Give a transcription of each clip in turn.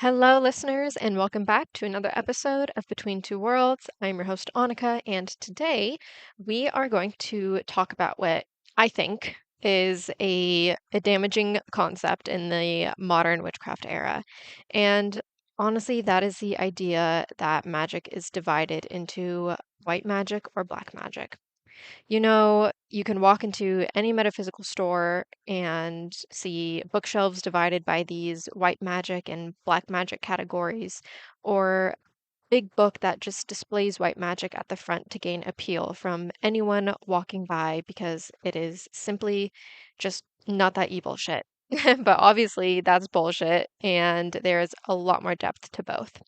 Hello, listeners, and welcome back to another episode of Between Two Worlds. I'm your host, Annika, and today we are going to talk about what I think is a damaging concept in the modern witchcraft era. And honestly, that is the idea that magic is divided into white magic or black magic. You can walk into any metaphysical store and see bookshelves divided by these white magic and black magic categories, or big book that just displays white magic at the front to gain appeal from anyone walking by because it is simply just not that evil shit. But obviously, that's bullshit, and there's a lot more depth to both.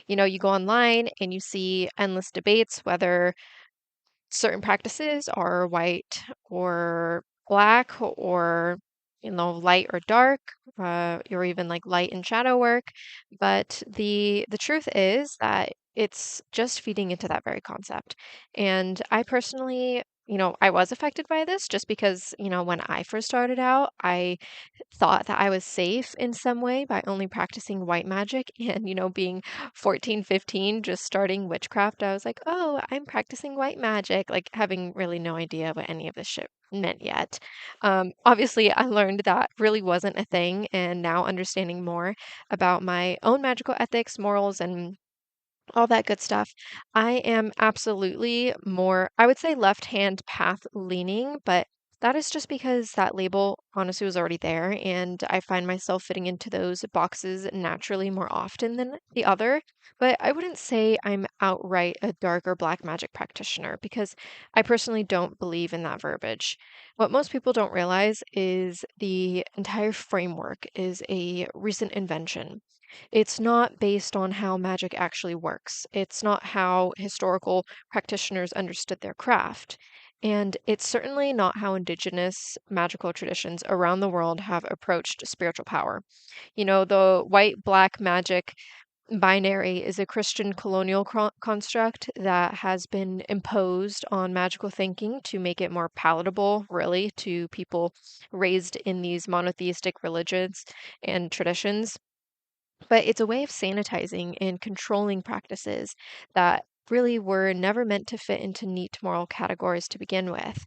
You go online and you see endless debates whether certain practices are white or black or light or dark, or even like light and shadow work. But the truth is that it's just feeding into that very concept. And I personally, I was affected by this just because, when I first started out, I thought that I was safe in some way by only practicing white magic and, being 14, 15, just starting witchcraft. I was like, oh, I'm practicing white magic, like having really no idea what any of this shit meant yet. Obviously, I learned that really wasn't a thing, and now understanding more about my own magical ethics, morals, and all that good stuff. I am absolutely more, I would say, left hand path leaning, but that is just because that label honestly was already there, and I find myself fitting into those boxes naturally more often than the other. But I wouldn't say I'm outright a dark or black magic practitioner because I personally don't believe in that verbiage. What most people don't realize is the entire framework is a recent invention. It's not based on how magic actually works. It's not how historical practitioners understood their craft. And it's certainly not how indigenous magical traditions around the world have approached spiritual power. The white black magic binary is a Christian colonial construct that has been imposed on magical thinking to make it more palatable, really, to people raised in these monotheistic religions and traditions. But it's a way of sanitizing and controlling practices that really were never meant to fit into neat moral categories to begin with.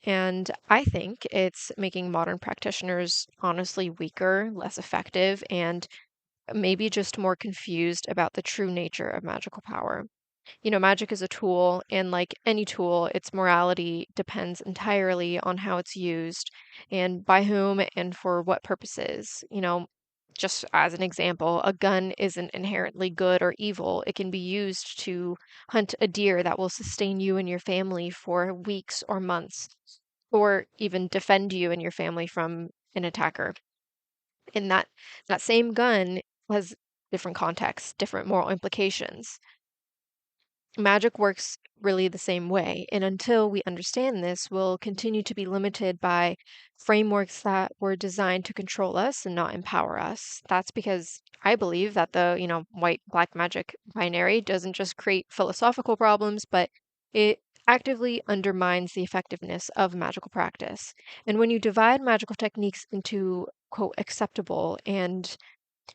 And I think it's making modern practitioners honestly weaker, less effective, and maybe just more confused about the true nature of magical power. Magic is a tool, and like any tool, its morality depends entirely on how it's used and by whom and for what purposes. Just as an example, a gun isn't inherently good or evil. It can be used to hunt a deer that will sustain you and your family for weeks or months, or even defend you and your family from an attacker. And that same gun has different contexts, different moral implications. Magic works really the same way. And until we understand this, we'll continue to be limited by frameworks that were designed to control us and not empower us. That's because I believe that the, white black magic binary doesn't just create philosophical problems, but it actively undermines the effectiveness of magical practice. And when you divide magical techniques into quote acceptable and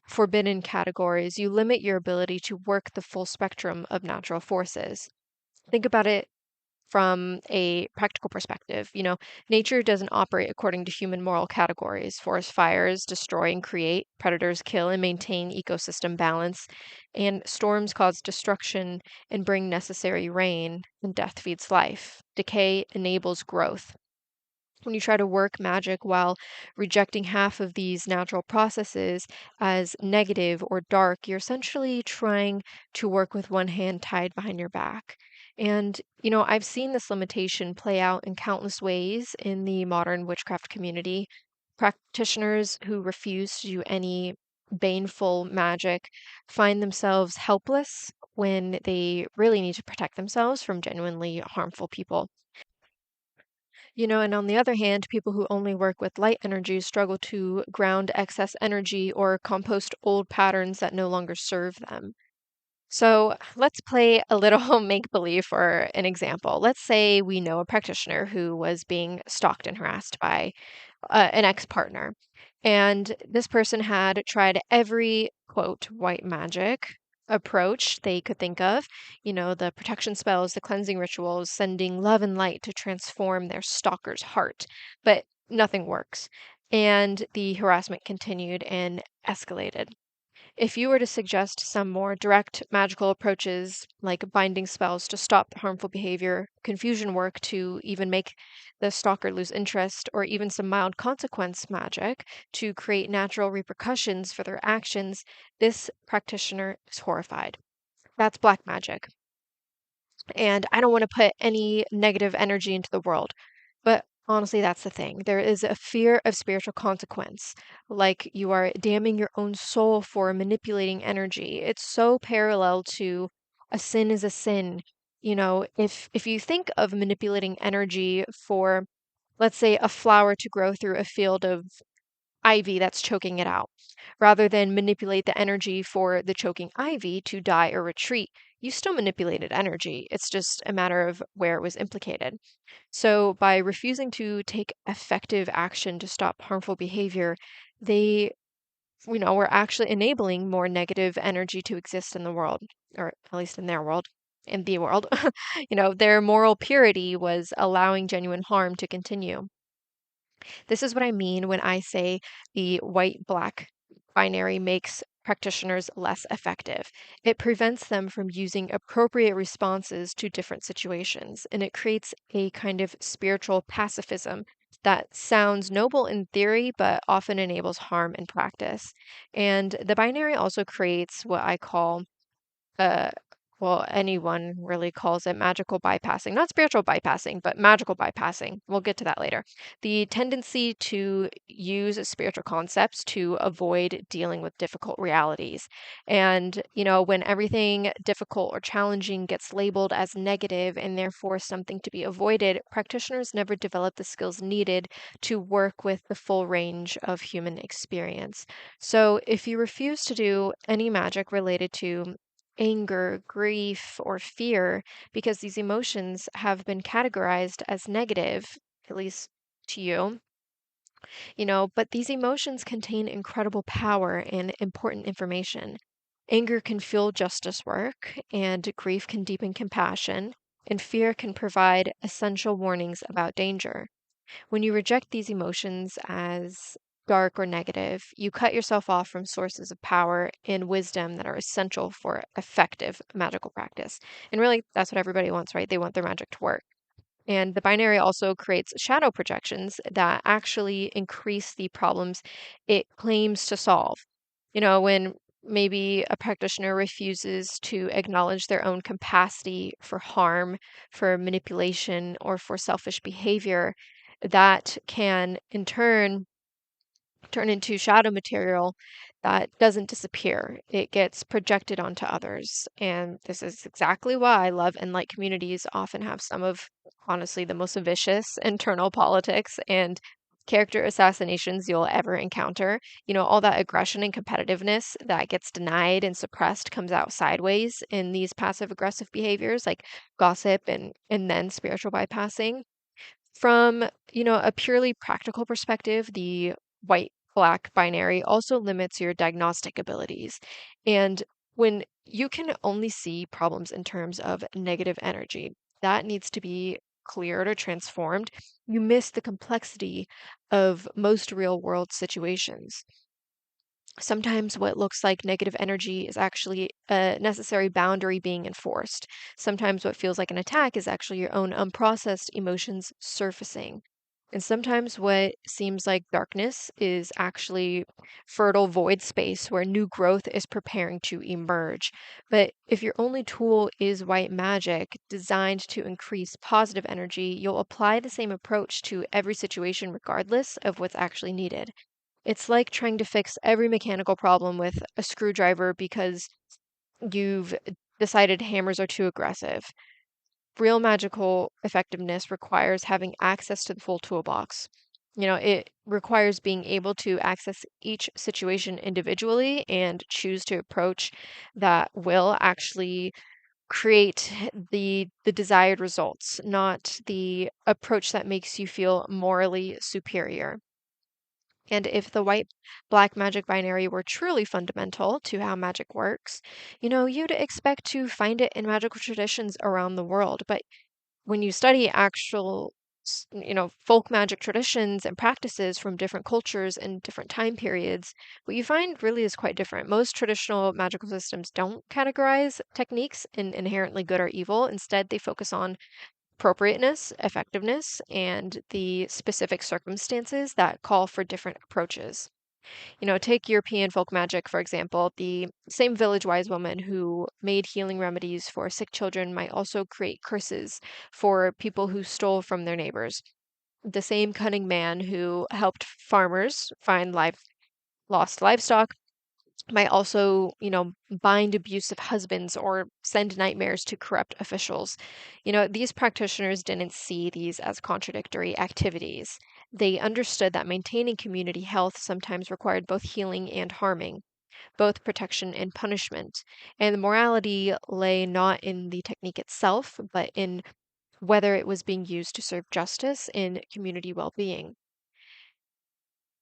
forbidden categories, you limit your ability to work the full spectrum of natural forces. Think about it from a practical perspective. Nature doesn't operate according to human moral categories. Forest fires destroy and create, predators kill and maintain ecosystem balance, and storms cause destruction and bring necessary rain, and death feeds life. Decay enables growth. When you try to work magic while rejecting half of these natural processes as negative or dark, you're essentially trying to work with one hand tied behind your back. And, I've seen this limitation play out in countless ways in the modern witchcraft community. Practitioners who refuse to do any baneful magic find themselves helpless when they really need to protect themselves from genuinely harmful people. And on the other hand, people who only work with light energy struggle to ground excess energy or compost old patterns that no longer serve them. So let's play a little make believe for an example. Let's say we know a practitioner who was being stalked and harassed by an ex partner. And this person had tried every, quote, white magic approach they could think of, the protection spells, the cleansing rituals, sending love and light to transform their stalker's heart. But nothing works. And the harassment continued and escalated. If you were to suggest some more direct magical approaches, like binding spells to stop the harmful behavior, confusion work to even make the stalker lose interest, or even some mild consequence magic to create natural repercussions for their actions, this practitioner is horrified. That's black magic. And I don't want to put any negative energy into the world. But honestly, that's the thing. There is a fear of spiritual consequence, like you are damning your own soul for manipulating energy. It's so parallel to a sin is a sin. If you think of manipulating energy for, let's say, a flower to grow through a field of ivy that's choking it out, rather than manipulate the energy for the choking ivy to die or retreat, you still manipulated energy. It's just a matter of where it was implicated. So, by refusing to take effective action to stop harmful behavior, they, were actually enabling more negative energy to exist in the world, or at least in their world, in the world. Their moral purity was allowing genuine harm to continue. This is what I mean when I say the white black binary makes practitioners less effective. It prevents them from using appropriate responses to different situations, and it creates a kind of spiritual pacifism that sounds noble in theory, but often enables harm in practice. And the binary also creates what I call uh, well, anyone really calls it magical bypassing, not spiritual bypassing, but magical bypassing. We'll get to that later. The tendency to use spiritual concepts to avoid dealing with difficult realities. And, when everything difficult or challenging gets labeled as negative and therefore something to be avoided, practitioners never develop the skills needed to work with the full range of human experience. So, if you refuse to do any magic related to anger, grief, or fear, because these emotions have been categorized as negative, at least to you, but these emotions contain incredible power and important information. Anger can fuel justice work, and grief can deepen compassion, and fear can provide essential warnings about danger. When you reject these emotions as dark or negative, you cut yourself off from sources of power and wisdom that are essential for effective magical practice. And really, that's what everybody wants, right? They want their magic to work. And the binary also creates shadow projections that actually increase the problems it claims to solve. When maybe a practitioner refuses to acknowledge their own capacity for harm, for manipulation, or for selfish behavior, that can in turn into shadow material that doesn't disappear. It gets projected onto others. And this is exactly why love and light communities often have some of, honestly, the most vicious internal politics and character assassinations you'll ever encounter. All that aggression and competitiveness that gets denied and suppressed comes out sideways in these passive aggressive behaviors like gossip and then spiritual bypassing. From, a purely practical perspective, the white black binary also limits your diagnostic abilities. And when you can only see problems in terms of negative energy, that needs to be cleared or transformed. You miss the complexity of most real world situations. Sometimes what looks like negative energy is actually a necessary boundary being enforced. Sometimes what feels like an attack is actually your own unprocessed emotions surfacing. And sometimes what seems like darkness is actually fertile void space where new growth is preparing to emerge. But if your only tool is white magic designed to increase positive energy, you'll apply the same approach to every situation regardless of what's actually needed. It's like trying to fix every mechanical problem with a screwdriver because you've decided hammers are too aggressive. Real magical effectiveness requires having access to the full toolbox. It requires being able to access each situation individually and choose to approach that will actually create the desired results, not the approach that makes you feel morally superior. And if the white-black magic binary were truly fundamental to how magic works, you'd expect to find it in magical traditions around the world. But when you study actual, folk magic traditions and practices from different cultures and different time periods, what you find really is quite different. Most traditional magical systems don't categorize techniques in inherently good or evil. Instead, they focus on appropriateness, effectiveness, and the specific circumstances that call for different approaches. Take European folk magic, for example. The same village wise woman who made healing remedies for sick children might also create curses for people who stole from their neighbors. The same cunning man who helped farmers find lost livestock might also, bind abusive husbands or send nightmares to corrupt officials. These practitioners didn't see these as contradictory activities. They understood that maintaining community health sometimes required both healing and harming, both protection and punishment. And the morality lay not in the technique itself, but in whether it was being used to serve justice and community well being.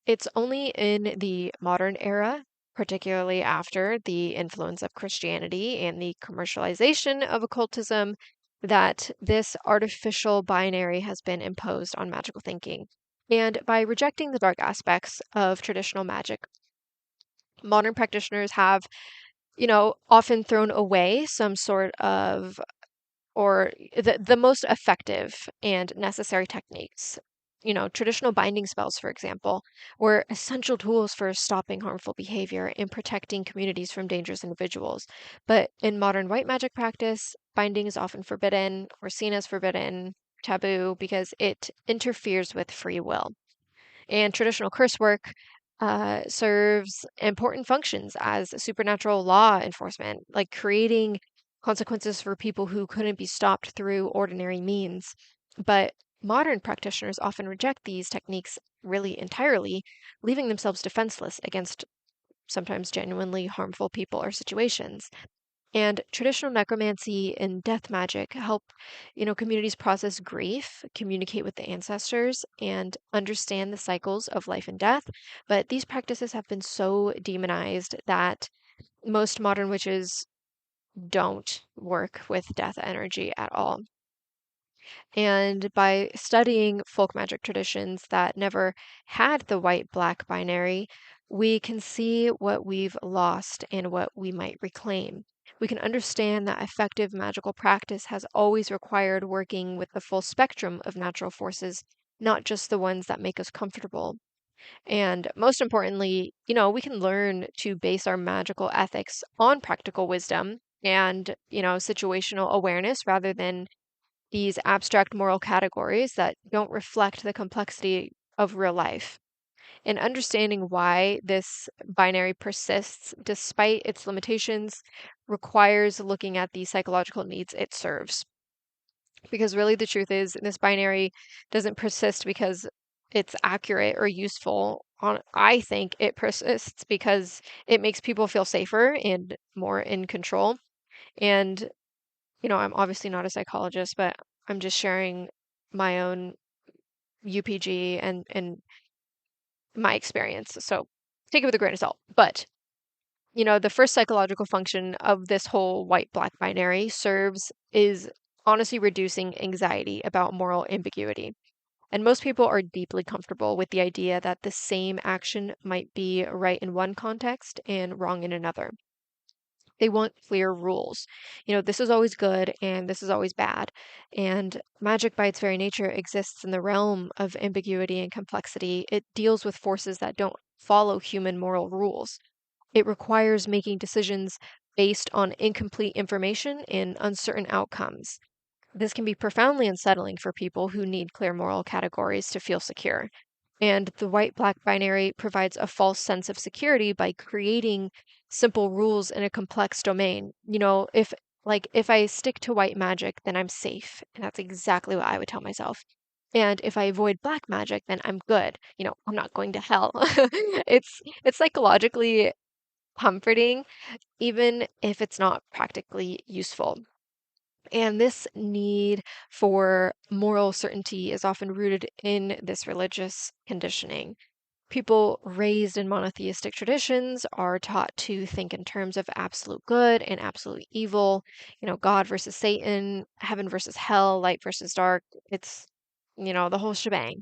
It's only in the modern era, particularly after the influence of Christianity and the commercialization of occultism, that this artificial binary has been imposed on magical thinking. And by rejecting the dark aspects of traditional magic, modern practitioners have, often thrown away some sort of or the most effective and necessary techniques. Traditional binding spells, for example, were essential tools for stopping harmful behavior and protecting communities from dangerous individuals. But in modern white magic practice, binding is often forbidden or seen as forbidden, taboo, because it interferes with free will. And traditional curse work serves important functions as supernatural law enforcement, like creating consequences for people who couldn't be stopped through ordinary means. But modern practitioners often reject these techniques really entirely, leaving themselves defenseless against sometimes genuinely harmful people or situations. And traditional necromancy and death magic help, communities process grief, communicate with the ancestors, and understand the cycles of life and death. But these practices have been so demonized that most modern witches don't work with death energy at all. And by studying folk magic traditions that never had the white-black binary, we can see what we've lost and what we might reclaim. We can understand that effective magical practice has always required working with the full spectrum of natural forces, not just the ones that make us comfortable. And most importantly, we can learn to base our magical ethics on practical wisdom and, situational awareness rather than these abstract moral categories that don't reflect the complexity of real life. And understanding why this binary persists despite its limitations requires looking at the psychological needs it serves. Because really, the truth is, this binary doesn't persist because it's accurate or useful. I think it persists because it makes people feel safer and more in control. And I'm obviously not a psychologist, but I'm just sharing my own UPG and my experience. So take it with a grain of salt. But, the first psychological function of this whole white-black binary serves is honestly reducing anxiety about moral ambiguity. And most people are deeply comfortable with the idea that the same action might be right in one context and wrong in another. They want clear rules. This is always good and this is always bad. And magic, by its very nature, exists in the realm of ambiguity and complexity. It deals with forces that don't follow human moral rules. It requires making decisions based on incomplete information and uncertain outcomes. This can be profoundly unsettling for people who need clear moral categories to feel secure. And the white-black binary provides a false sense of security by creating simple rules in a complex domain. If I stick to white magic, then I'm safe. And that's exactly what I would tell myself. And if I avoid black magic, then I'm good. I'm not going to hell. It's psychologically comforting, even if it's not practically useful. And this need for moral certainty is often rooted in this religious conditioning. People raised in monotheistic traditions are taught to think in terms of absolute good and absolute evil, God versus Satan, heaven versus hell, light versus dark. It's, the whole shebang.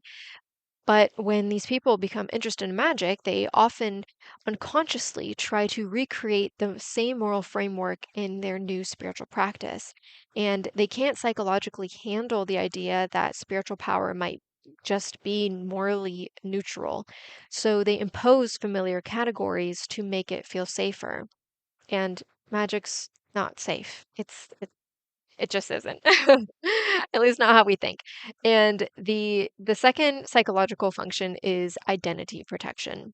But when these people become interested in magic, they often unconsciously try to recreate the same moral framework in their new spiritual practice. And they can't psychologically handle the idea that spiritual power might just be morally neutral. So they impose familiar categories to make it feel safer. And magic's not safe. It just isn't. At least not how we think. And the second psychological function is identity protection.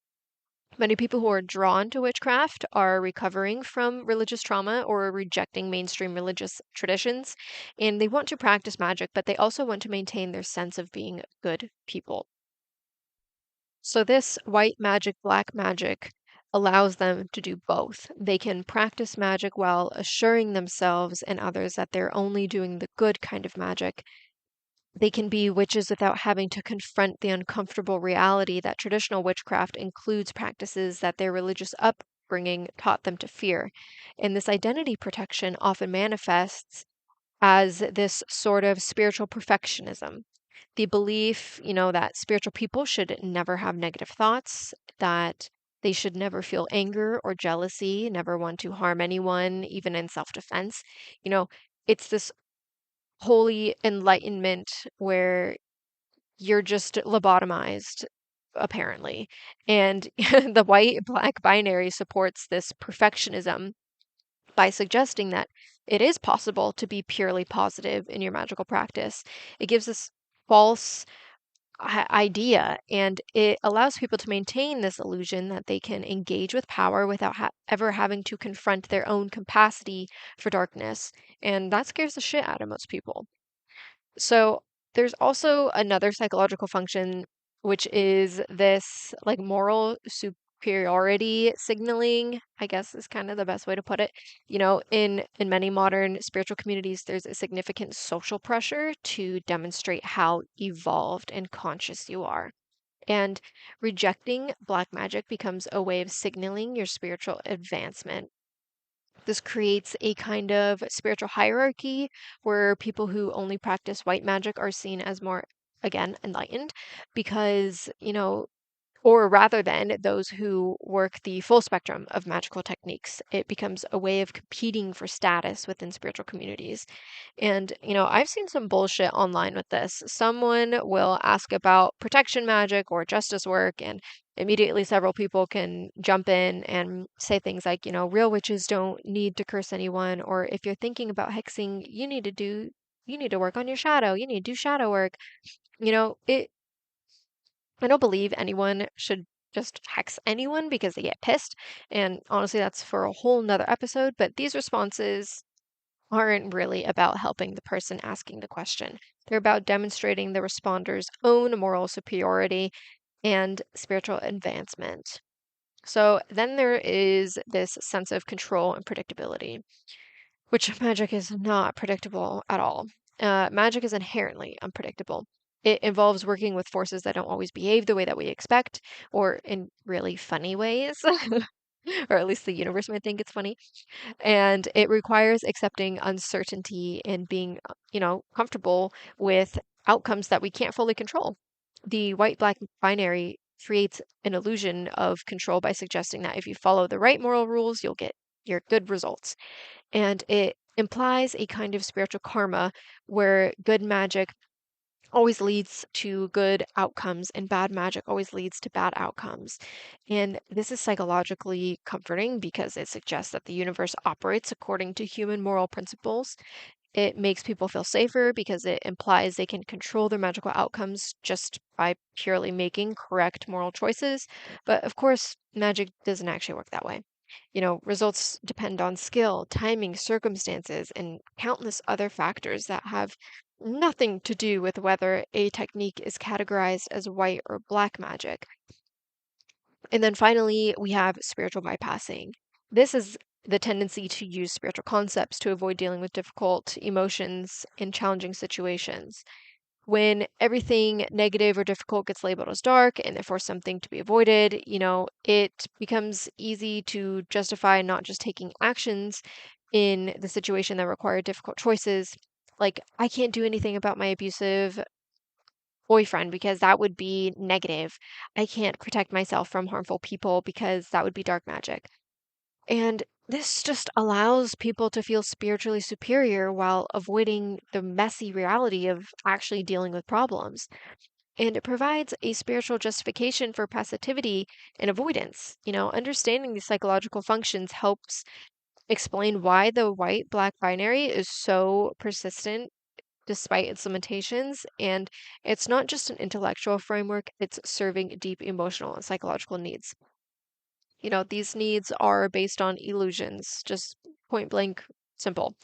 Many people who are drawn to witchcraft are recovering from religious trauma or rejecting mainstream religious traditions, and they want to practice magic, but they also want to maintain their sense of being good people. So this white magic, black magic allows them to do both. They can practice magic while assuring themselves and others that they're only doing the good kind of magic. They can be witches without having to confront the uncomfortable reality that traditional witchcraft includes practices that their religious upbringing taught them to fear. And this identity protection often manifests as this sort of spiritual perfectionism. The belief, that spiritual people should never have negative thoughts, that they should never feel anger or jealousy, never want to harm anyone, even in self defense. You know, it's this holy enlightenment where you're just lobotomized, apparently. And the white black binary supports this perfectionism by suggesting that it is possible to be purely positive in your magical practice. It gives this false idea and it allows people to maintain this illusion that they can engage with power without ever having to confront their own capacity for darkness. And that scares the shit out of most people. So there's also another psychological function, which is this like moral superiority signaling, I guess is kind of the best way to put it. In many modern spiritual communities, there's a significant social pressure to demonstrate how evolved and conscious you are. And rejecting black magic becomes a way of signaling your spiritual advancement. This creates a kind of spiritual hierarchy where people who only practice white magic are seen as more, again, enlightened because, or rather than those who work the full spectrum of magical techniques. It becomes a way of competing for status within spiritual communities. And, I've seen some bullshit online with this. Someone will ask about protection magic or justice work, and immediately several people can jump in and say things like, real witches don't need to curse anyone, or if you're thinking about hexing, you need to work on your shadow, you need to do shadow work. It I don't believe anyone should just hex anyone because they get pissed. And honestly, that's for a whole nother episode. But these responses aren't really about helping the person asking the question. They're about demonstrating the responder's own moral superiority and spiritual advancement. So then there is this sense of control and predictability, which magic is not predictable at all. Magic is inherently unpredictable. It involves working with forces that don't always behave the way that we expect, or in really funny ways, or at least the universe might think it's funny. And it requires accepting uncertainty and being, comfortable with outcomes that we can't fully control. The white-black binary creates an illusion of control by suggesting that if you follow the right moral rules, you'll get your good results. And it implies a kind of spiritual karma where good magic always leads to good outcomes and bad magic always leads to bad outcomes. And this is psychologically comforting because it suggests that the universe operates according to human moral principles. It makes people feel safer because it implies they can control their magical outcomes just by purely making correct moral choices. But of course, magic doesn't actually work that way. Results depend on skill, timing, circumstances, and countless other factors that have nothing to do with whether a technique is categorized as white or black magic. And then finally, we have spiritual bypassing. This is the tendency to use spiritual concepts to avoid dealing with difficult emotions in challenging situations. when everything negative or difficult gets labeled as dark and therefore something to be avoided, it becomes easy to justify not just taking actions in the situation that require difficult choices. Like, I can't do anything about my abusive boyfriend because that would be negative. I can't protect myself from harmful people because that would be dark magic. And this just allows people to feel spiritually superior while avoiding the messy reality of actually dealing with problems. And it provides a spiritual justification for passivity and avoidance. Understanding these psychological functions helps explain why the white black binary is so persistent despite its limitations. And it's not just an intellectual framework, it's serving deep emotional and psychological needs. These needs are based on illusions, just point blank simple.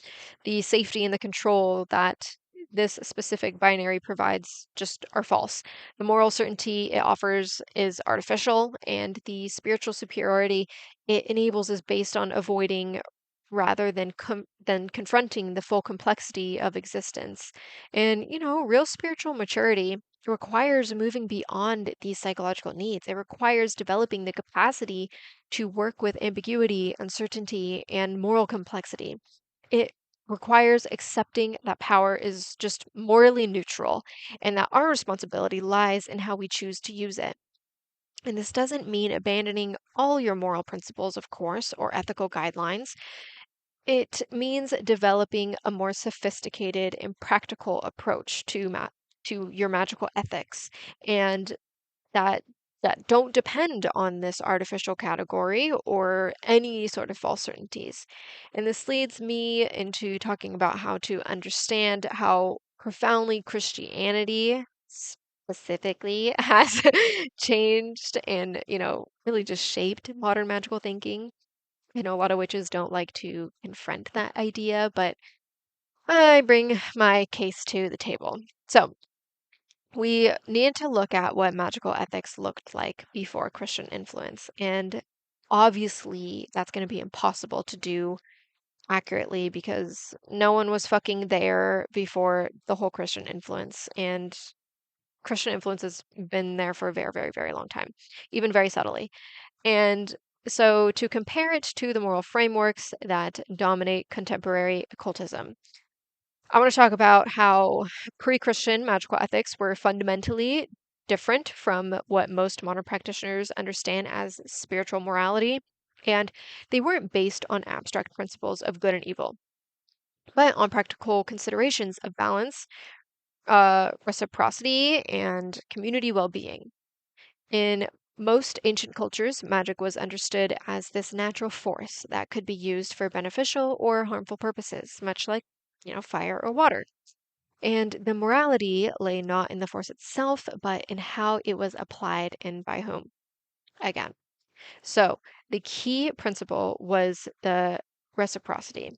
The safety and the control that this specific binary provides just are false. The moral certainty it offers is artificial, and the spiritual superiority it enables is based on avoiding rather than confronting the full complexity of existence. And real spiritual maturity requires moving beyond these psychological needs. It requires developing the capacity to work with ambiguity, uncertainty, and moral complexity. It requires accepting that power is just morally neutral and that our responsibility lies in how we choose to use it. And this doesn't mean abandoning all your moral principles, of course, or ethical guidelines. It means developing a more sophisticated and practical approach to your magical ethics, and that don't depend on this artificial category or any sort of false certainties. And this leads me into talking about how to understand how profoundly Christianity specifically has changed and, really just shaped modern magical thinking. I know a lot of witches don't like to confront that idea, but I bring my case to the table. So, we need to look at what magical ethics looked like before Christian influence. And obviously, that's going to be impossible to do accurately because no one was fucking there before the whole Christian influence. And Christian influence has been there for a very, very, very long time, even very subtly. And so, to compare it to the moral frameworks that dominate contemporary occultism, I want to talk about how pre Christian magical ethics were fundamentally different from what most modern practitioners understand as spiritual morality. And they weren't based on abstract principles of good and evil, but on practical considerations of balance, reciprocity, and community well being. In most ancient cultures, magic was understood as this natural force that could be used for beneficial or harmful purposes, much like, fire or water. And the morality lay not in the force itself, but in how it was applied and by whom. Again. So the key principle was the reciprocity.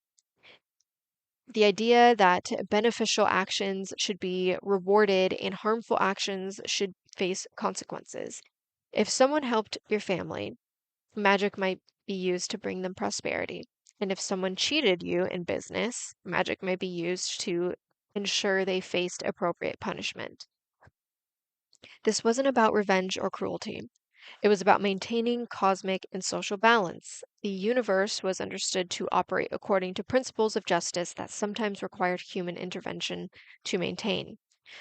The idea that beneficial actions should be rewarded and harmful actions should face consequences. If someone helped your family, magic might be used to bring them prosperity. And if someone cheated you in business, magic might be used to ensure they faced appropriate punishment. This wasn't about revenge or cruelty. It was about maintaining cosmic and social balance. The universe was understood to operate according to principles of justice that sometimes required human intervention to maintain.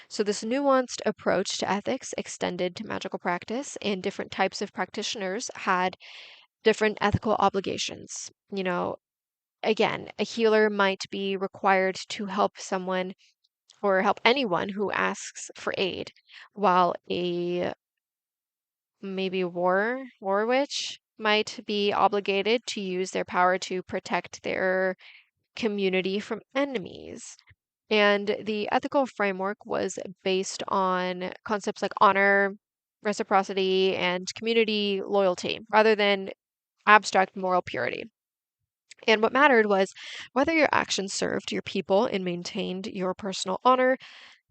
So, this nuanced approach to ethics extended to magical practice, and different types of practitioners had different ethical obligations. Again, a healer might be required to help someone or help anyone who asks for aid, while a maybe war witch might be obligated to use their power to protect their community from enemies. And the ethical framework was based on concepts like honor, reciprocity, and community loyalty rather than abstract moral purity. And what mattered was whether your actions served your people and maintained your personal honor,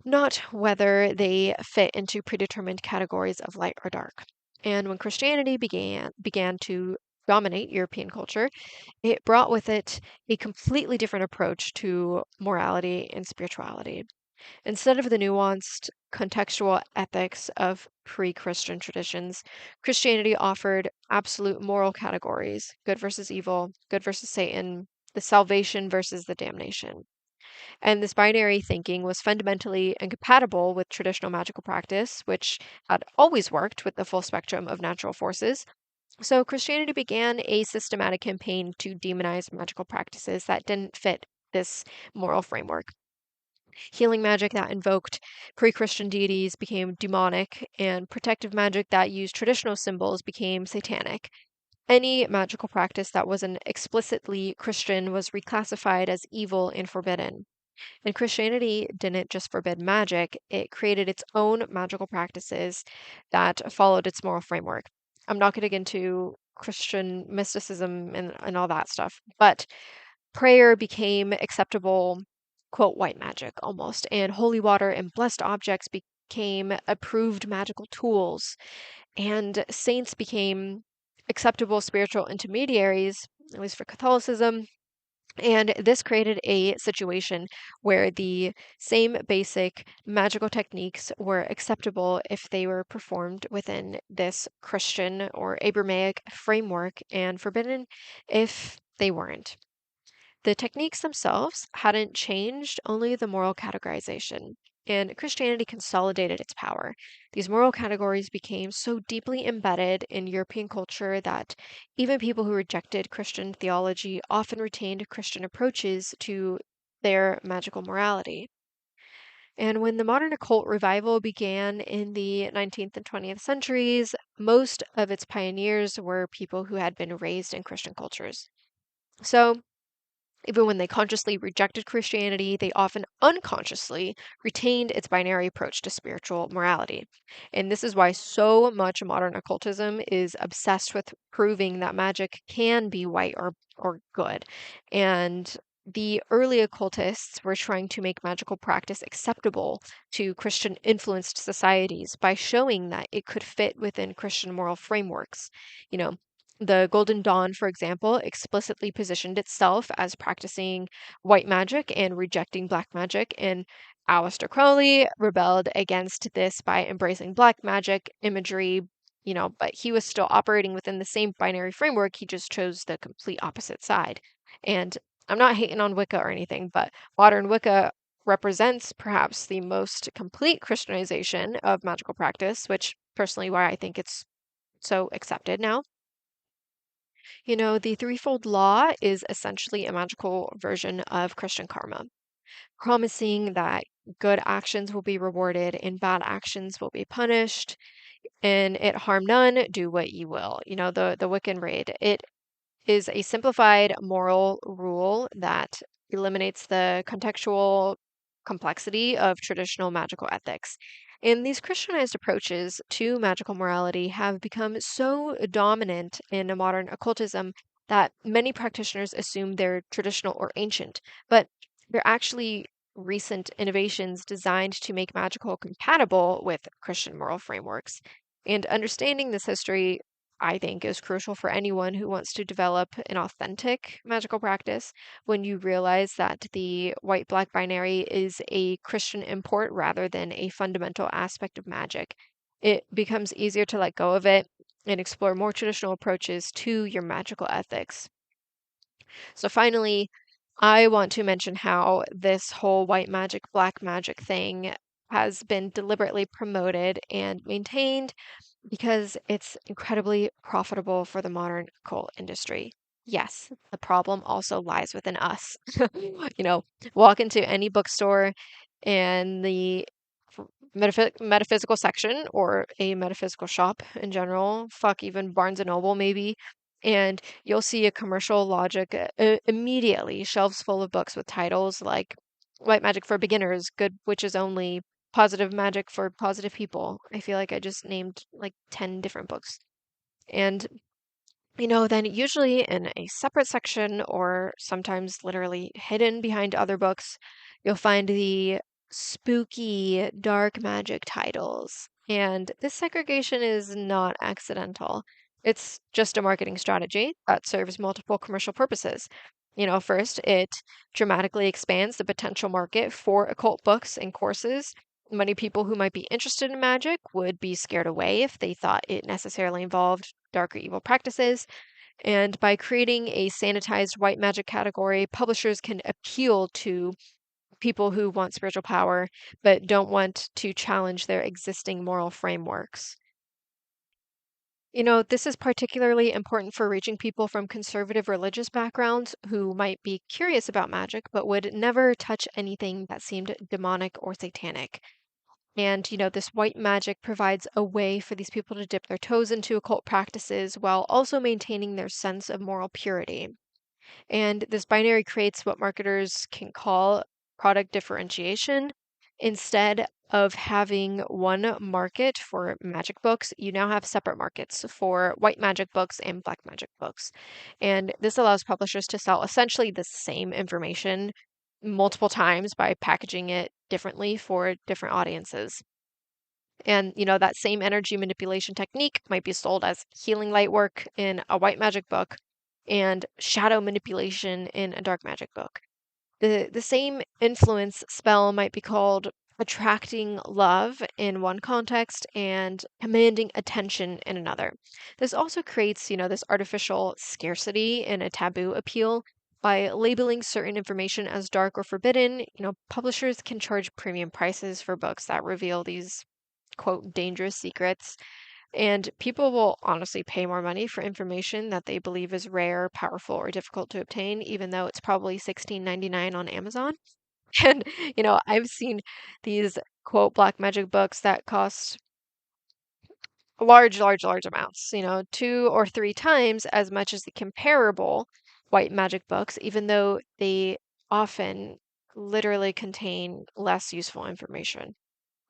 not whether they fit into predetermined categories of light or dark. And when Christianity began to dominate European culture, it brought with it a completely different approach to morality and spirituality. Instead of the nuanced contextual ethics of pre-Christian traditions, Christianity offered absolute moral categories: good versus evil, good versus Satan, the salvation versus the damnation. And this binary thinking was fundamentally incompatible with traditional magical practice, which had always worked with the full spectrum of natural forces. So Christianity began a systematic campaign to demonize magical practices that didn't fit this moral framework. Healing magic that invoked pre Christian deities became demonic, and protective magic that used traditional symbols became satanic. Any magical practice that wasn't explicitly Christian was reclassified as evil and forbidden. And Christianity didn't just forbid magic, it created its own magical practices that followed its moral framework. I'm not going to get into Christian mysticism and all that stuff, but prayer became acceptable, quote, white magic almost, and holy water and blessed objects became approved magical tools, and saints became acceptable spiritual intermediaries, at least for Catholicism. And this created a situation where the same basic magical techniques were acceptable if they were performed within this Christian or Abrahamic framework and forbidden if they weren't. The techniques themselves hadn't changed, only the moral categorization. And Christianity consolidated its power. These moral categories became so deeply embedded in European culture that even people who rejected Christian theology often retained Christian approaches to their magical morality. And when the modern occult revival began in the 19th and 20th centuries, most of its pioneers were people who had been raised in Christian cultures. So, even when they consciously rejected Christianity, they often unconsciously retained its binary approach to spiritual morality. And this is why so much modern occultism is obsessed with proving that magic can be white or good. And the early occultists were trying to make magical practice acceptable to Christian influenced societies by showing that it could fit within Christian moral frameworks. You know, the Golden Dawn, for example, explicitly positioned itself as practicing white magic and rejecting black magic, and Aleister Crowley rebelled against this by embracing black magic imagery, but he was still operating within the same binary framework, he just chose the complete opposite side. And I'm not hating on Wicca or anything, but modern Wicca represents perhaps the most complete Christianization of magical practice, which personally why I think it's so accepted now. The threefold law is essentially a magical version of Christian karma, promising that good actions will be rewarded and bad actions will be punished, and it harm none, do what you will. The Wiccan raid. It is a simplified moral rule that eliminates the contextual complexity of traditional magical ethics. And these Christianized approaches to magical morality have become so dominant in modern occultism that many practitioners assume they're traditional or ancient, but they're actually recent innovations designed to make magical compatible with Christian moral frameworks. And understanding this history I think is crucial for anyone who wants to develop an authentic magical practice when you realize that the white black binary is a Christian import rather than a fundamental aspect of magic. It becomes easier to let go of it and explore more traditional approaches to your magical ethics. So, finally, I want to mention how this whole white magic, black magic thing has been deliberately promoted and maintained because it's incredibly profitable for the modern occult industry. Yes, the problem also lies within us. You know, walk into any bookstore and the metaphysical section or a metaphysical shop in general, fuck, even Barnes and Noble maybe, and you'll see a commercial logic immediately, shelves full of books with titles like White Magic for Beginners, Good Witches Only, Positive Magic for Positive People. I feel like I just named like 10 different books. And, then usually in a separate section or sometimes literally hidden behind other books, you'll find the spooky dark magic titles. And this segregation is not accidental. It's just a marketing strategy that serves multiple commercial purposes. First, it dramatically expands the potential market for occult books and courses. Many people who might be interested in magic would be scared away if they thought it necessarily involved dark or evil practices. And by creating a sanitized white magic category, publishers can appeal to people who want spiritual power but don't want to challenge their existing moral frameworks. This is particularly important for reaching people from conservative religious backgrounds who might be curious about magic but would never touch anything that seemed demonic or satanic. And, this white magic provides a way for these people to dip their toes into occult practices while also maintaining their sense of moral purity. And this binary creates what marketers can call product differentiation. Instead of having one market for magic books, you now have separate markets for white magic books and black magic books. And this allows publishers to sell essentially the same information multiple times by packaging it differently for different audiences. And, that same energy manipulation technique might be sold as healing light work in a white magic book and shadow manipulation in a dark magic book. The same influence spell might be called attracting love in one context and commanding attention in another. This also creates, this artificial scarcity and a taboo appeal. By labeling certain information as dark or forbidden, publishers can charge premium prices for books that reveal these quote dangerous secrets, and people will honestly pay more money for information that they believe is rare, powerful, or difficult to obtain, even though it's probably $16.99 on Amazon. And, I've seen these quote black magic books that cost large, large, large amounts, two or three times as much as the comparable white magic books, even though they often literally contain less useful information.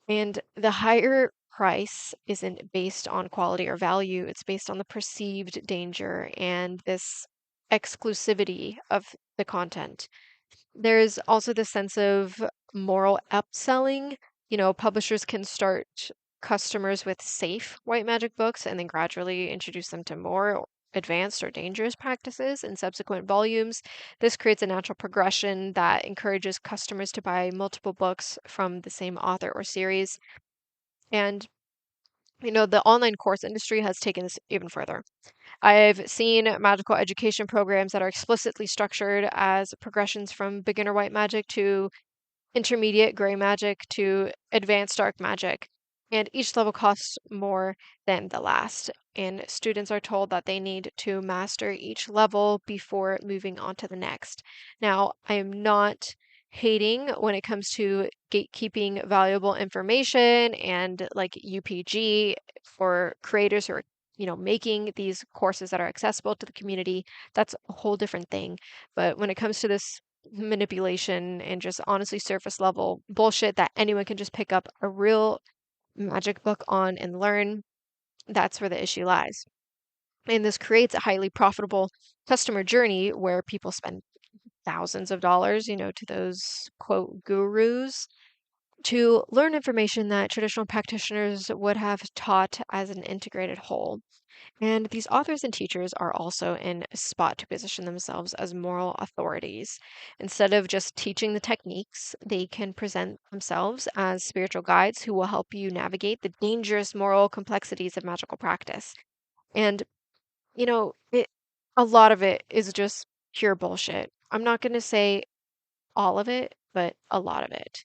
And the higher price isn't based on quality or value, it's based on the perceived danger and this exclusivity of the content. There's also the sense of moral upselling. Publishers can start customers with safe white magic books and then gradually introduce them to more advanced or dangerous practices in subsequent volumes. This creates a natural progression that encourages customers to buy multiple books from the same author or series. And, the online course industry has taken this even further. I've seen magical education programs that are explicitly structured as progressions from beginner white magic to intermediate gray magic to advanced dark magic, and each level costs more than the last. And students are told that they need to master each level before moving on to the next. Now, I am not hating when it comes to gatekeeping valuable information and like UPG for creators who are making these courses that are accessible to the community. That's a whole different thing. But when it comes to this manipulation and just honestly surface level bullshit that anyone can just pick up a real magic book on and learn, that's where the issue lies. And this creates a highly profitable customer journey where people spend thousands of dollars, to those quote gurus to learn information that traditional practitioners would have taught as an integrated whole. And these authors and teachers are also in a spot to position themselves as moral authorities. Instead of just teaching the techniques, they can present themselves as spiritual guides who will help you navigate the dangerous moral complexities of magical practice. And, a lot of it is just pure bullshit. I'm not going to say all of it, but a lot of it.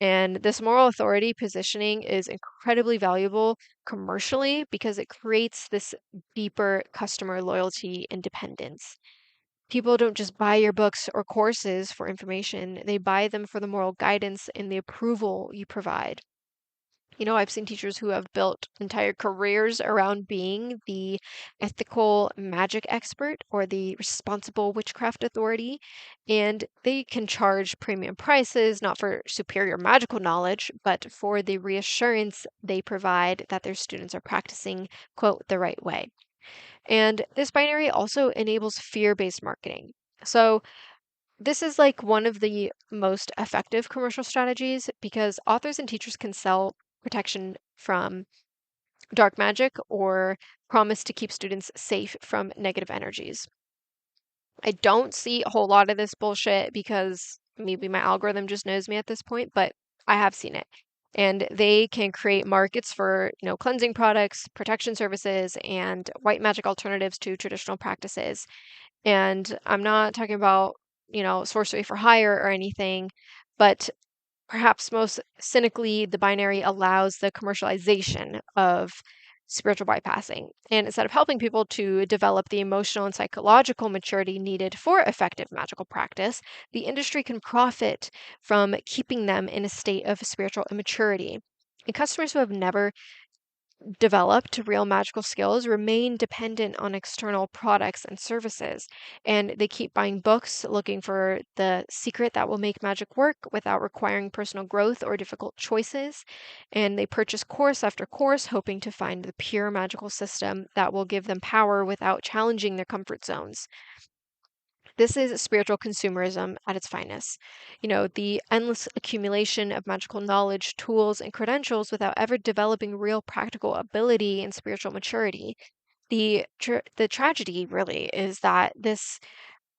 And this moral authority positioning is incredibly valuable commercially because it creates this deeper customer loyalty and dependence. People don't just buy your books or courses for information, they buy them for the moral guidance and the approval you provide. I've seen teachers who have built entire careers around being the ethical magic expert or the responsible witchcraft authority, and they can charge premium prices not for superior magical knowledge, but for the reassurance they provide that their students are practicing, quote, the right way. And this binary also enables fear-based marketing. So, this is like one of the most effective commercial strategies because authors and teachers can sell protection from dark magic or promise to keep students safe from negative energies. I don't see a whole lot of this bullshit because maybe my algorithm just knows me at this point, but I have seen it. And they can create markets for, cleansing products, protection services, and white magic alternatives to traditional practices. And I'm not talking about, sorcery for hire or anything, but perhaps most cynically, the binary allows the commercialization of spiritual bypassing. And instead of helping people to develop the emotional and psychological maturity needed for effective magical practice, the industry can profit from keeping them in a state of spiritual immaturity. And customers who have never developed real magical skills remain dependent on external products and services. And they keep buying books looking for the secret that will make magic work without requiring personal growth or difficult choices. And they purchase course after course, hoping to find the pure magical system that will give them power without challenging their comfort zones. This is spiritual consumerism at its finest. The endless accumulation of magical knowledge, tools, and credentials without ever developing real practical ability and spiritual maturity. The tragedy really is that this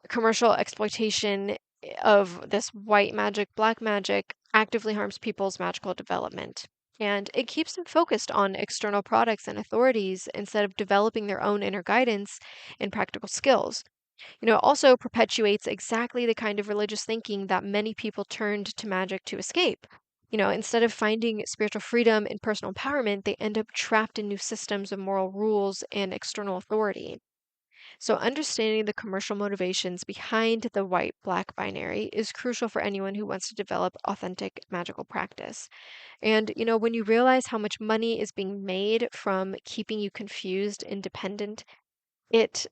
commercial exploitation of this white magic, black magic actively harms people's magical development. And it keeps them focused on external products and authorities instead of developing their own inner guidance and practical skills. Also perpetuates exactly the kind of religious thinking that many people turned to magic to escape. Instead of finding spiritual freedom and personal empowerment, they end up trapped in new systems of moral rules and external authority. So, understanding the commercial motivations behind the white black binary is crucial for anyone who wants to develop authentic magical practice. And, when you realize how much money is being made from keeping you confused and dependent, it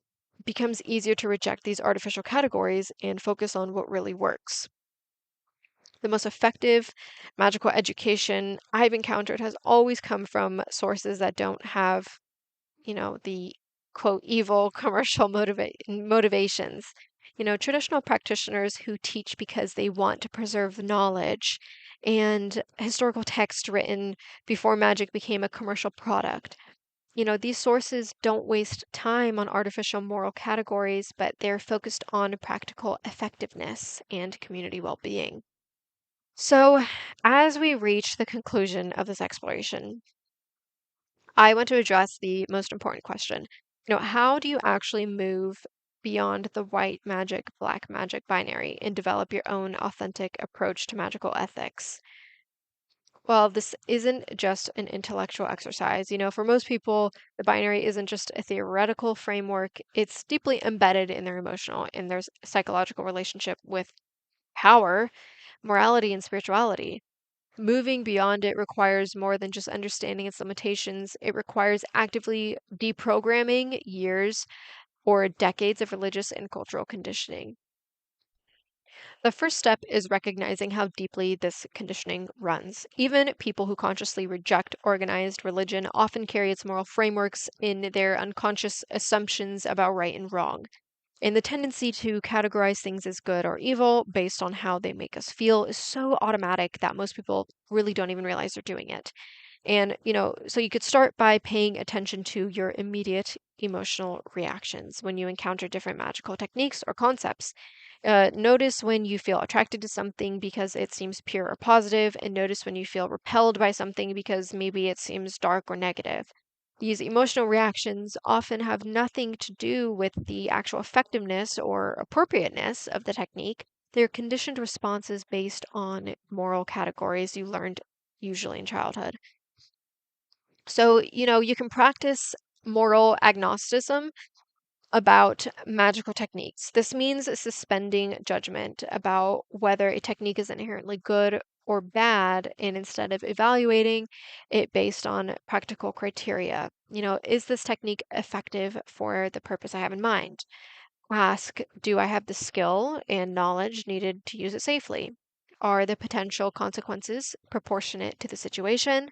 becomes easier to reject these artificial categories and focus on what really works. The most effective magical education I've encountered has always come from sources that don't have, the quote evil commercial motivations. Traditional practitioners who teach because they want to preserve knowledge and historical text written before magic became a commercial product. These sources don't waste time on artificial moral categories, but they're focused on practical effectiveness and community well being. So, as we reach the conclusion of this exploration, I want to address the most important question. How do you actually move beyond the white magic, black magic binary and develop your own authentic approach to magical ethics? Well, this isn't just an intellectual exercise. For most people, the binary isn't just a theoretical framework, it's deeply embedded in their emotional and their psychological relationship with power, morality, and spirituality. Moving beyond it requires more than just understanding its limitations. It requires actively deprogramming years or decades of religious and cultural conditioning. The first step is recognizing how deeply this conditioning runs. Even people who consciously reject organized religion often carry its moral frameworks in their unconscious assumptions about right and wrong. And the tendency to categorize things as good or evil based on how they make us feel is so automatic that most people really don't even realize they're doing it. And, so you could start by paying attention to your immediate emotional reactions when you encounter different magical techniques or concepts. Notice when you feel attracted to something because it seems pure or positive, and notice when you feel repelled by something because maybe it seems dark or negative. These emotional reactions often have nothing to do with the actual effectiveness or appropriateness of the technique. They're conditioned responses based on moral categories you learned usually in childhood. So, you can practice moral agnosticism about magical techniques. This means suspending judgment about whether a technique is inherently good or bad, and instead of evaluating it based on practical criteria. Is this technique effective for the purpose I have in mind? Ask, do I have the skill and knowledge needed to use it safely? Are the potential consequences proportionate to the situation?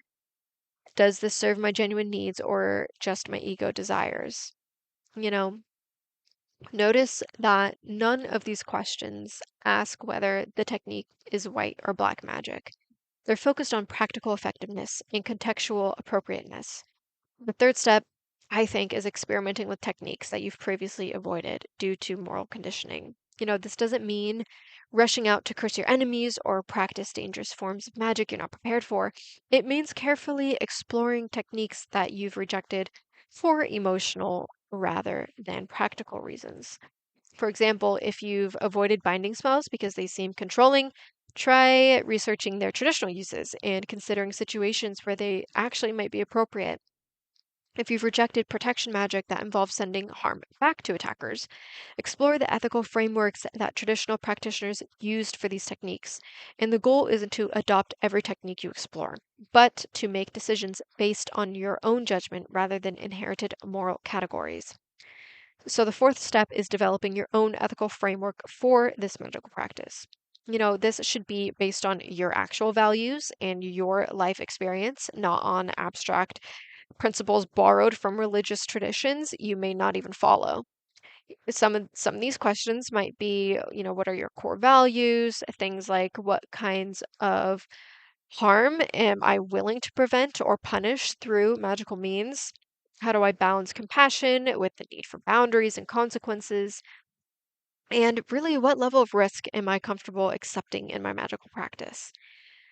Does this serve my genuine needs or just my ego desires? You know, Notice that none of these questions ask whether the technique is white or black magic. They're focused on practical effectiveness and contextual appropriateness. The third step, I think, is experimenting with techniques that you've previously avoided due to moral conditioning. This doesn't mean rushing out to curse your enemies or practice dangerous forms of magic you're not prepared for. It means carefully exploring techniques that you've rejected for emotional rather than practical reasons. For example, if you've avoided binding spells because they seem controlling, try researching their traditional uses and considering situations where they actually might be appropriate. If you've rejected protection magic that involves sending harm back to attackers, explore the ethical frameworks that traditional practitioners used for these techniques. And the goal isn't to adopt every technique you explore, but to make decisions based on your own judgment rather than inherited moral categories. So, the fourth step is developing your own ethical framework for this magical practice. This should be based on your actual values and your life experience, not on abstract principles borrowed from religious traditions you may not even follow. Some of these questions might be, what are your core values? Things like what kinds of harm am I willing to prevent or punish through magical means? How do I balance compassion with the need for boundaries and consequences? And really, what level of risk am I comfortable accepting in my magical practice?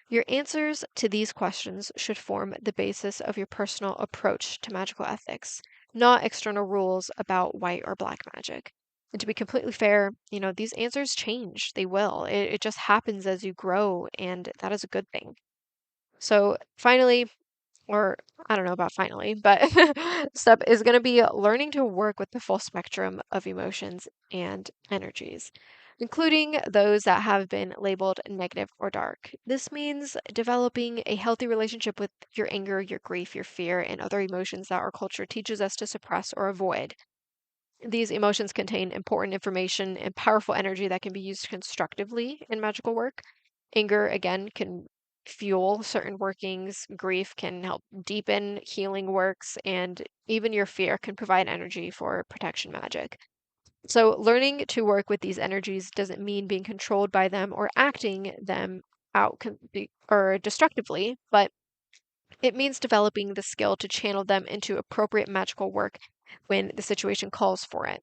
Your answers to these questions should form the basis of your personal approach to magical ethics, not external rules about white or black magic. And to be completely fair, these answers change. They will. It just happens as you grow, and that is a good thing. So, finally, or I don't know about finally, but step is going to be learning to work with the full spectrum of emotions and energies, including those that have been labeled negative or dark. This means developing a healthy relationship with your anger, your grief, your fear, and other emotions that our culture teaches us to suppress or avoid. These emotions contain important information and powerful energy that can be used constructively in magical work. Anger, again, can fuel certain workings, grief can help deepen healing works, and even your fear can provide energy for protection magic. So, learning to work with these energies doesn't mean being controlled by them or acting them out or destructively, but it means developing the skill to channel them into appropriate magical work when the situation calls for it.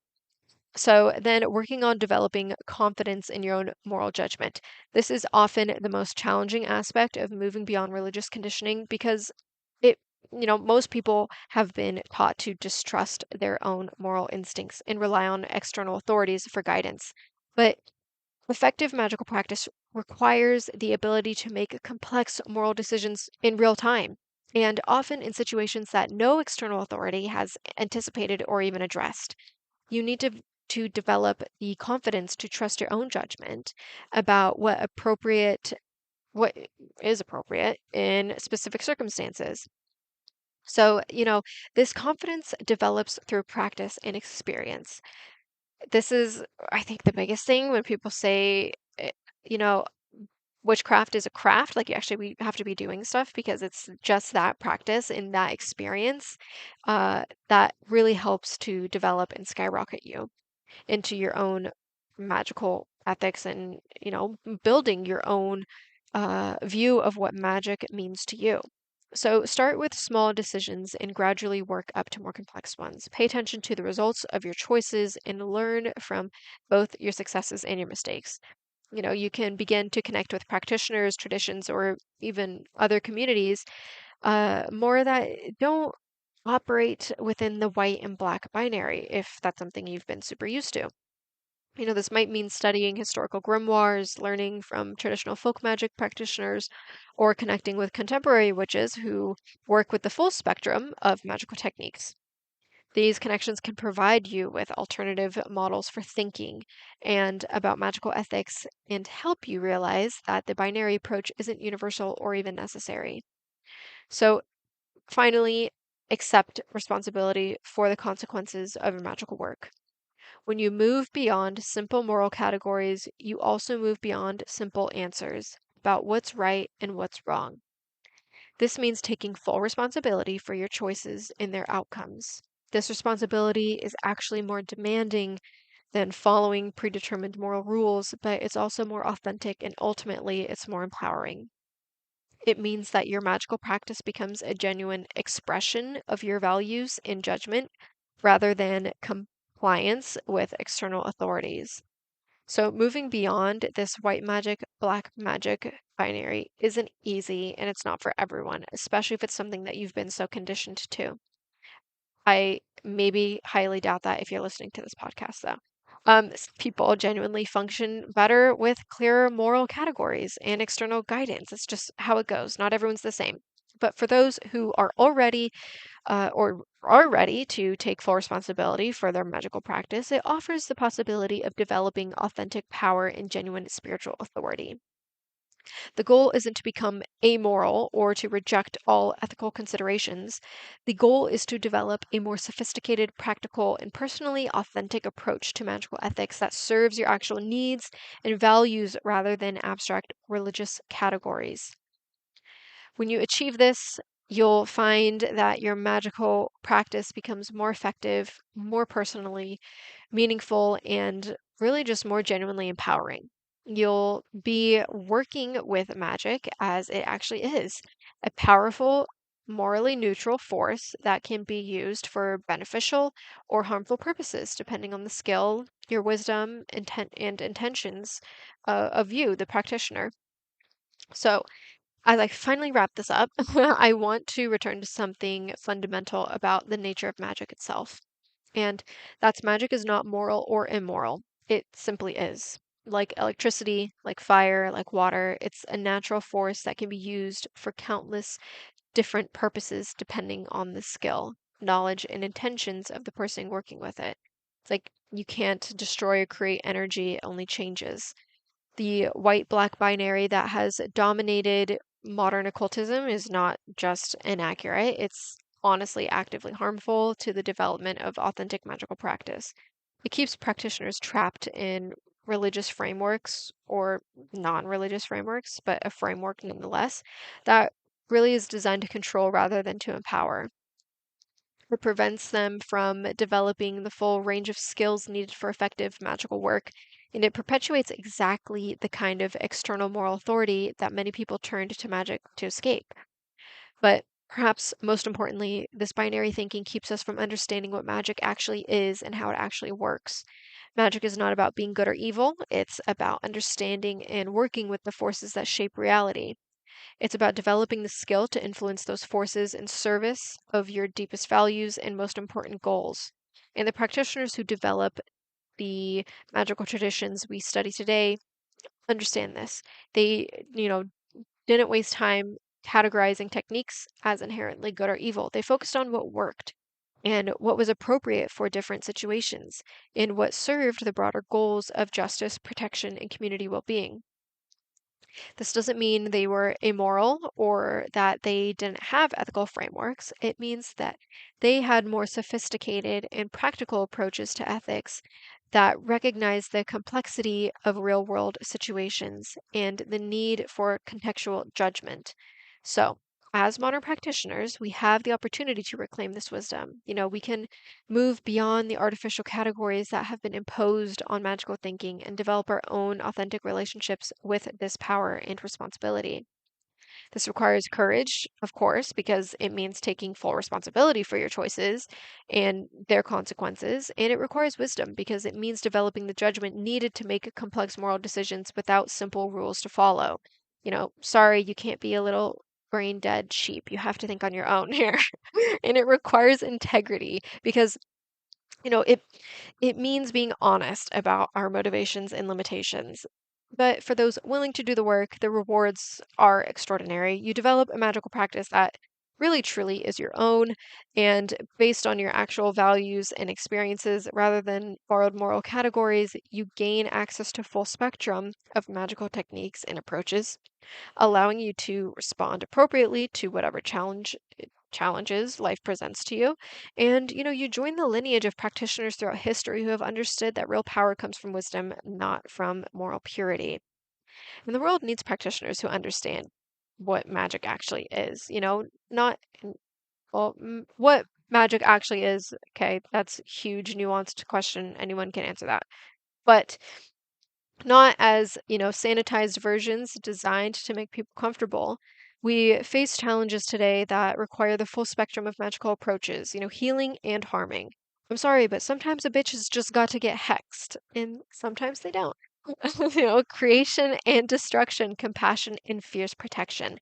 So, then working on developing confidence in your own moral judgment. This is often the most challenging aspect of moving beyond religious conditioning because it, most people have been taught to distrust their own moral instincts and rely on external authorities for guidance. But effective magical practice requires the ability to make complex moral decisions in real time, and often in situations that no external authority has anticipated or even addressed. You need to develop the confidence to trust your own judgment about what is appropriate in specific circumstances. So, this confidence develops through practice and experience. This is, I think, the biggest thing when people say, eh, you know, witchcraft is a craft, like we have to be doing stuff because it's just that practice and that experience that really helps to develop and skyrocket you into your own magical ethics and, building your own view of what magic means to you. So start with small decisions and gradually work up to more complex ones. Pay attention to the results of your choices and learn from both your successes and your mistakes. You can begin to connect with practitioners, traditions, or even other communities more that don't operate within the white and black binary if that's something you've been super used to. This might mean studying historical grimoires, learning from traditional folk magic practitioners, or connecting with contemporary witches who work with the full spectrum of magical techniques. These connections can provide you with alternative models for thinking and about magical ethics and help you realize that the binary approach isn't universal or even necessary. So, finally, accept responsibility for the consequences of your magical work. When you move beyond simple moral categories, you also move beyond simple answers about what's right and what's wrong. This means taking full responsibility for your choices and their outcomes. This responsibility is actually more demanding than following predetermined moral rules, but it's also more authentic and ultimately it's more empowering. It means that your magical practice becomes a genuine expression of your values and judgment rather than compliance with external authorities. So, moving beyond this white magic, black magic binary isn't easy and it's not for everyone, especially if it's something that you've been so conditioned to. I maybe highly doubt that if you're listening to this podcast, though. People genuinely function better with clearer moral categories and external guidance. It's just how it goes. Not everyone's the same. But for those who are already or are ready to take full responsibility for their magical practice, it offers the possibility of developing authentic power and genuine spiritual authority. The goal isn't to become amoral or to reject all ethical considerations. The goal is to develop a more sophisticated, practical, and personally authentic approach to magical ethics that serves your actual needs and values rather than abstract religious categories. When you achieve this, you'll find that your magical practice becomes more effective, more personally meaningful, and really just more genuinely empowering. You'll be working with magic as it actually is a powerful, morally neutral force that can be used for beneficial or harmful purposes, depending on the skill, your wisdom, intent, and intentions of you, the practitioner. So, as I finally wrap this up, I want to return to something fundamental about the nature of magic itself. And that's magic is not moral or immoral. It simply is. Like electricity, like fire, like water, it's a natural force that can be used for countless different purposes depending on the skill, knowledge, and intentions of the person working with it. It's like you can't destroy or create energy, it only changes. The white black binary that has dominated modern occultism is not just inaccurate, it's honestly actively harmful to the development of authentic magical practice. It keeps practitioners trapped in religious frameworks or non religious frameworks, but a framework nonetheless, that really is designed to control rather than to empower. It prevents them from developing the full range of skills needed for effective magical work, and it perpetuates exactly the kind of external moral authority that many people turned to magic to escape. But perhaps most importantly, this binary thinking keeps us from understanding what magic actually is and how it actually works. Magic is not about being good or evil, it's about understanding and working with the forces that shape reality. It's about developing the skill to influence those forces in service of your deepest values and most important goals. And the practitioners who develop the magical traditions we study today understand this. They, didn't waste time categorizing techniques as inherently good or evil. They focused on what worked and what was appropriate for different situations and what served the broader goals of justice, protection, and community well being. This doesn't mean they were immoral or that they didn't have ethical frameworks. It means that they had more sophisticated and practical approaches to ethics that recognize the complexity of real world situations and the need for contextual judgment. So, as modern practitioners, we have the opportunity to reclaim this wisdom. We can move beyond the artificial categories that have been imposed on magical thinking and develop our own authentic relationships with this power and responsibility. This requires courage, of course, because it means taking full responsibility for your choices and their consequences. And it requires wisdom because it means developing the judgment needed to make complex moral decisions without simple rules to follow. Sorry, you can't be a little brain dead sheep. You have to think on your own here. And it requires integrity because it means being honest about our motivations and limitations. But for those willing to do the work, the rewards are extraordinary. You develop a magical practice that really truly is your own and based on your actual values and experiences rather than borrowed moral categories, you gain access to full spectrum of magical techniques and approaches, allowing you to respond appropriately to whatever challenges life presents to you. And you join the lineage of practitioners throughout history who have understood that real power comes from wisdom, not from moral purity. And the world needs practitioners who understand what magic actually is, not well, what magic actually is. Okay, that's a huge nuanced question. Anyone can answer that. But not as, sanitized versions designed to make people comfortable, We face challenges today that require the full spectrum of magical approaches, healing and harming. I'm sorry, but sometimes a bitch has just got to get hexed, and sometimes they don't. Creation and destruction, compassion and fierce protection.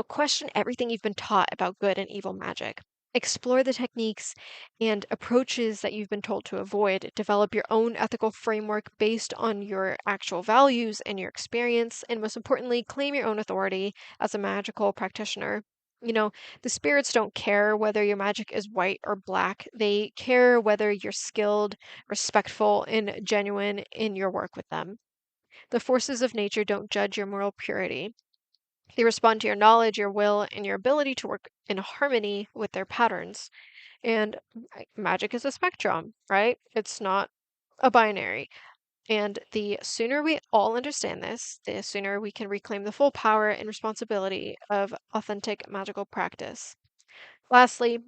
Question everything you've been taught about good and evil magic. Explore the techniques and approaches that you've been told to avoid. Develop your own ethical framework based on your actual values and your experience. And most importantly, claim your own authority as a magical practitioner. You know, the spirits don't care whether your magic is white or black. They care whether you're skilled, respectful, and genuine in your work with them. The forces of nature don't judge your moral purity. They respond to your knowledge, your will, and your ability to work in harmony with their patterns. And magic is a spectrum, right? It's not a binary. And the sooner we all understand this, the sooner we can reclaim the full power and responsibility of authentic magical practice. Lastly,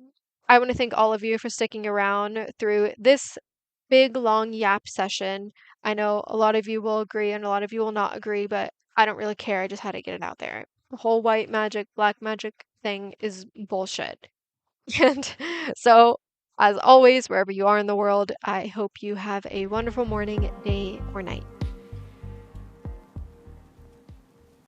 I want to thank all of you for sticking around through this big, long yap session. I know a lot of you will agree and a lot of you will not agree, but I don't really care. I just had to get it out there. The whole white magic, black magic thing is bullshit. And so, as always, wherever you are in the world, I hope you have a wonderful morning, day, or night.